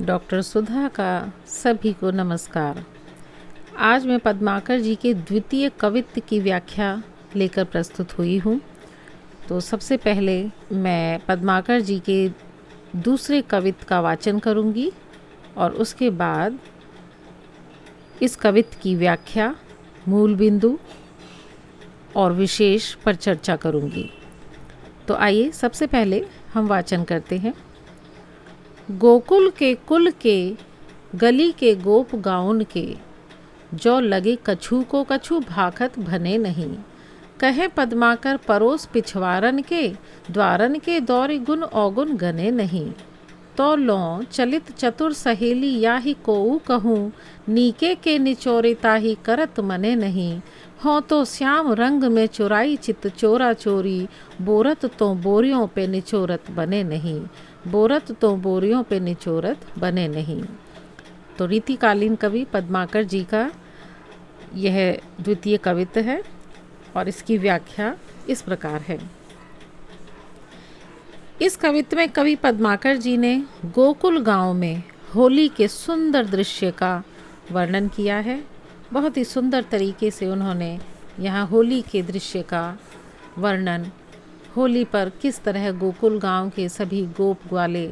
Doctor सुधा का सभी को नमस्कार। आज मैं पद्माकर जी के द्वितीय कवित्त की व्याख्या लेकर प्रस्तुत हुई हूँ। तो सबसे पहले मैं पद्माकर जी के दूसरे कवित्त का वाचन करूँगी और उसके बाद इस कवित्त की व्याख्या, मूल बिंदु और विशेष पर चर्चा करूँगी। तो आइए सबसे पहले हम वाचन करते हैं। गोकुल के कुल के गली के गोप गाउन के, जो लगे कछु को कछु भाखत भने नहीं। कहे पद्माकर परोस पिछवारन के, द्वारन के दौर गुण अवगुण गने नहीं। तो लो चलित चतुर सहेली याही कोऊ कहूँ, नीके के निचोरे ताही करत मने नहीं। हो तो श्याम रंग में चुराई चित चोरा चोरी, बोरत तो बोरियों पे निचोरत बने नहीं। बोरत तो बोरियों पे निचोरत बने नहीं। तो रीतिकालीन कवि पद्माकर जी का यह द्वितीय कवित्त है और इसकी व्याख्या इस प्रकार है। इस कवित्त में कवि पद्माकर जी ने गोकुल गांव में होली के सुंदर दृश्य का वर्णन किया है। बहुत ही सुंदर तरीके से उन्होंने यहाँ होली के दृश्य का वर्णन, होली पर किस तरह गोकुल गांव के सभी गोप ग्वाले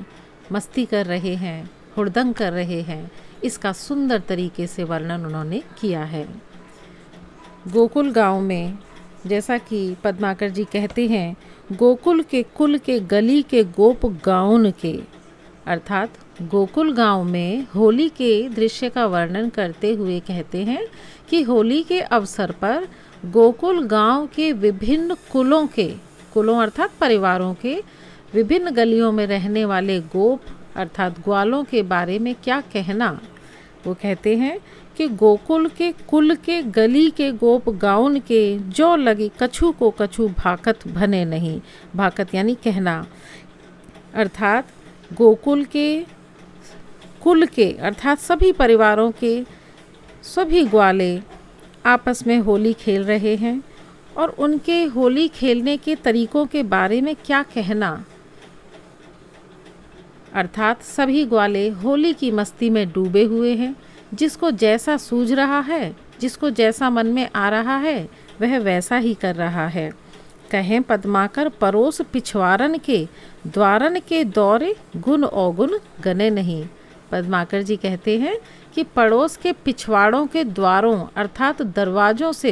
मस्ती कर रहे हैं, हुड़दंग कर रहे हैं, इसका सुंदर तरीके से वर्णन उन्होंने किया है। गोकुल गांव में जैसा कि पद्माकर जी कहते हैं, गोकुल के कुल के गली के गोप गाउन के, अर्थात गोकुल गांव में होली के दृश्य का वर्णन करते हुए कहते हैं कि होली के अवसर पर गोकुल गांव के विभिन्न कुलों के, कुलों अर्थात परिवारों के विभिन्न गलियों में रहने वाले गोप अर्थात ग्वालों के बारे में क्या कहना। वो कहते हैं कि गोकुल के कुल के गली के गोप गाउन के, जो लगे कछु को कछु भाकत भने नहीं। भाकत यानी कहना, अर्थात गोकुल के कुल के अर्थात सभी परिवारों के सभी ग्वाले आपस में होली खेल रहे हैं और उनके होली खेलने के तरीकों के बारे में क्या कहना। अर्थात सभी ग्वाले होली की मस्ती में डूबे हुए हैं। जिसको जैसा सूझ रहा है, जिसको जैसा मन में आ रहा है, वह वैसा ही कर रहा है। कहें पद्माकर परोस पिछवारन के, द्वारन के दौरे गुण अवगुण गने नहीं। पद्माकर जी कहते हैं कि पड़ोस के पिछवाड़ों के द्वारों अर्थात दरवाज़ों से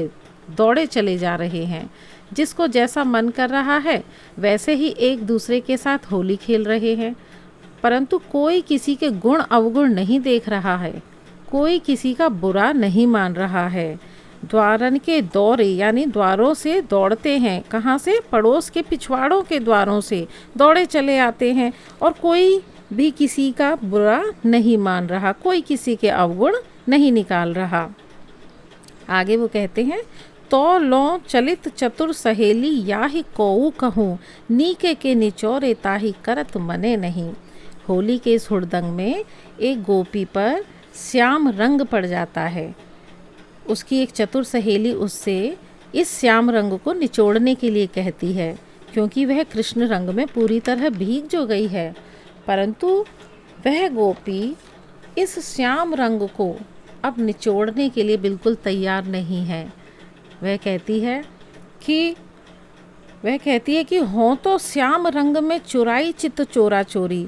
दौड़े चले जा रहे हैं। जिसको जैसा मन कर रहा है वैसे ही एक दूसरे के साथ होली खेल रहे हैं, परंतु कोई किसी के गुण अवगुण नहीं देख रहा है, कोई किसी का बुरा नहीं मान रहा है। द्वारन के दौरे यानी द्वारों से दौड़ते हैं, कहाँ से? पड़ोस के पिछवाड़ों के द्वारों से दौड़े चले आते हैं और कोई भी किसी का बुरा नहीं मान रहा, कोई किसी के अवगुण नहीं निकाल रहा। आगे वो कहते हैं, तो लो चलित चतुर सहेली याही कोऊ कहूँ, नीके के निचोरे ताही करत मने नहीं। होली के इस हुड़दंग में एक गोपी पर श्याम रंग पड़ जाता है। उसकी एक चतुर सहेली उससे इस श्याम रंग को निचोड़ने के लिए कहती है, क्योंकि वह कृष्ण रंग में पूरी तरह भीग जो गई है। परंतु वह गोपी इस श्याम रंग को अब निचोड़ने के लिए बिल्कुल तैयार नहीं है। वह कहती है कि हों तो श्याम रंग में चुराई चित चोरा चोरी,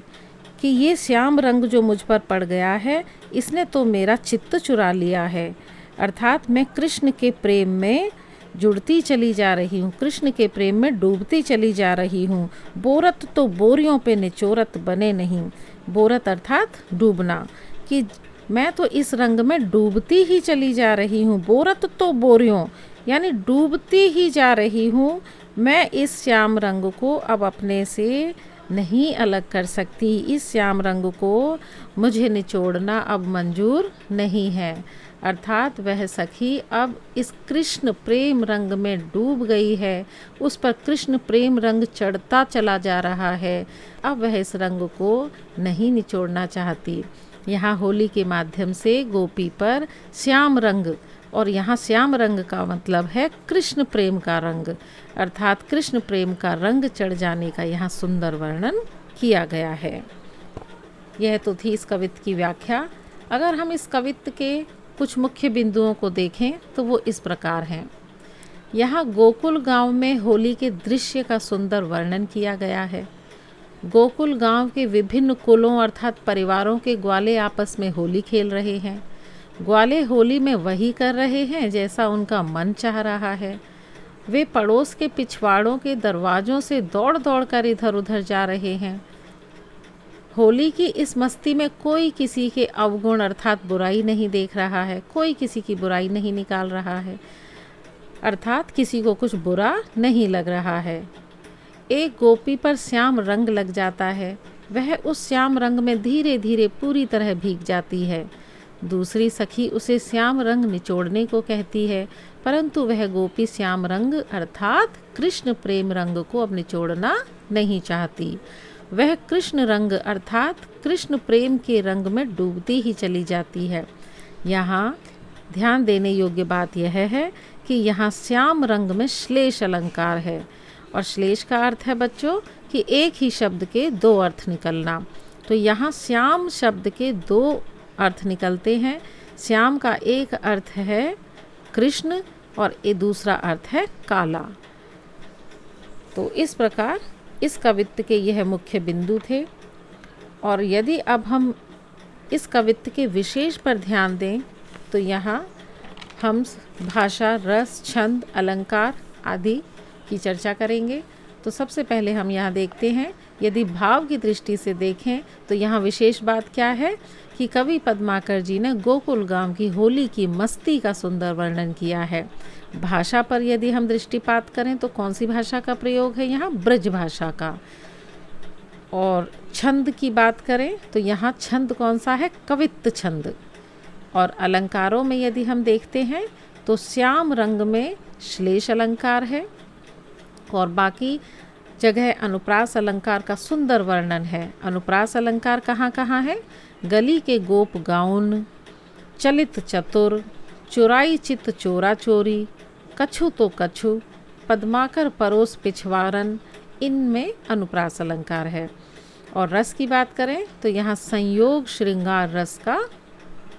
कि ये श्याम रंग जो मुझ पर पड़ गया है, इसने तो मेरा चित्त चुरा लिया है। अर्थात मैं कृष्ण के प्रेम में जुड़ती चली जा रही हूँ, कृष्ण के प्रेम में डूबती चली जा रही हूँ। बोरत तो बोरियों पे निचोरत बने नहीं। बोरत अर्थात डूबना, कि मैं तो इस रंग में डूबती ही चली जा रही हूँ। बोरत तो बोरियों यानी डूबती ही जा रही हूँ। मैं इस श्याम रंग को अब अपने से नहीं अलग कर सकती। इस श्याम रंग को मुझे निचोड़ना अब मंजूर नहीं है। अर्थात वह सखी अब इस कृष्ण प्रेम रंग में डूब गई है, उस पर कृष्ण प्रेम रंग चढ़ता चला जा रहा है। अब वह इस रंग को नहीं निचोड़ना चाहती। यहाँ होली के माध्यम से गोपी पर श्याम रंग, और यहाँ श्याम रंग का मतलब है कृष्ण प्रेम का रंग, अर्थात कृष्ण प्रेम का रंग चढ़ जाने का यहाँ सुंदर वर्णन किया गया है। यह तो थी इस कवित्त की व्याख्या। अगर हम इस कवित्त के कुछ मुख्य बिंदुओं को देखें तो वो इस प्रकार हैं। यहाँ गोकुल गांव में होली के दृश्य का सुंदर वर्णन किया गया है। गोकुल गांव के विभिन्न कुलों अर्थात परिवारों के ग्वाले आपस में होली खेल रहे हैं। ग्वाले होली में वही कर रहे हैं जैसा उनका मन चाह रहा है। वे पड़ोस के पिछवाड़ों के दरवाज़ों से दौड़ दौड़ कर इधर उधर जा रहे हैं। होली की इस मस्ती में कोई किसी के अवगुण अर्थात बुराई नहीं देख रहा है, कोई किसी की बुराई नहीं निकाल रहा है, अर्थात किसी को कुछ बुरा नहीं लग रहा है। एक गोपी पर श्याम रंग लग जाता है, वह उस श्याम रंग में धीरे धीरे पूरी तरह भीग जाती है। दूसरी सखी उसे श्याम रंग निचोड़ने को कहती है, परंतु वह गोपी श्याम रंग अर्थात कृष्ण प्रेम रंग को अब निचोड़ना नहीं चाहती। वह कृष्ण रंग अर्थात कृष्ण प्रेम के रंग में डूबती ही चली जाती है। यहाँ ध्यान देने योग्य बात यह है कि यहाँ श्याम रंग में श्लेष अलंकार है, और श्लेष का अर्थ है बच्चों कि एक ही शब्द के दो अर्थ निकलना। तो यहाँ श्याम शब्द के दो अर्थ निकलते हैं। श्याम का एक अर्थ है कृष्ण और ये दूसरा अर्थ है काला। तो इस प्रकार इस कवित्त के यह मुख्य बिंदु थे। और यदि अब हम इस कवित्त के विशेष पर ध्यान दें तो यहाँ हम भाषा, रस, छंद, अलंकार आदि की चर्चा करेंगे। तो सबसे पहले हम यहाँ देखते हैं, यदि भाव की दृष्टि से देखें तो यहाँ विशेष बात क्या है कि कवि पद्माकर जी ने गोकुल गांव की होली की मस्ती का सुंदर वर्णन किया है। भाषा पर यदि हम दृष्टिपात करें तो कौन सी भाषा का प्रयोग है यहाँ? ब्रज भाषा का। और छंद की बात करें तो यहाँ छंद कौन सा है? कवित्त छंद। और अलंकारों में यदि हम देखते हैं तो श्याम रंग में श्लेष अलंकार है, और बाकी जगह अनुप्रास अलंकार का सुंदर वर्णन है। अनुप्रास अलंकार कहाँ कहाँ है? गली के गोप गाउन, चलित चतुर, चुराई चित चोरा चोरी, कछु तो कछु, पद्माकर परोस पिछवारन, इनमें अनुप्रास अलंकार है। और रस की बात करें तो यहाँ संयोग श्रृंगार रस का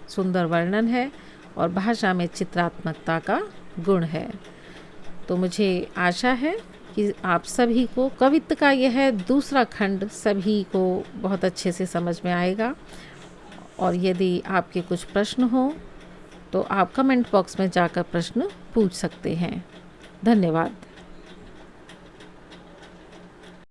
सुंदर वर्णन है, और भाषा में चित्रात्मकता का गुण है। तो मुझे आशा है कि आप सभी को कवित्त का यह दूसरा खंड सभी को बहुत अच्छे से समझ में आएगा। और यदि आपके कुछ प्रश्न हो तो आप कमेंट बॉक्स में जाकर प्रश्न पूछ सकते हैं। धन्यवाद।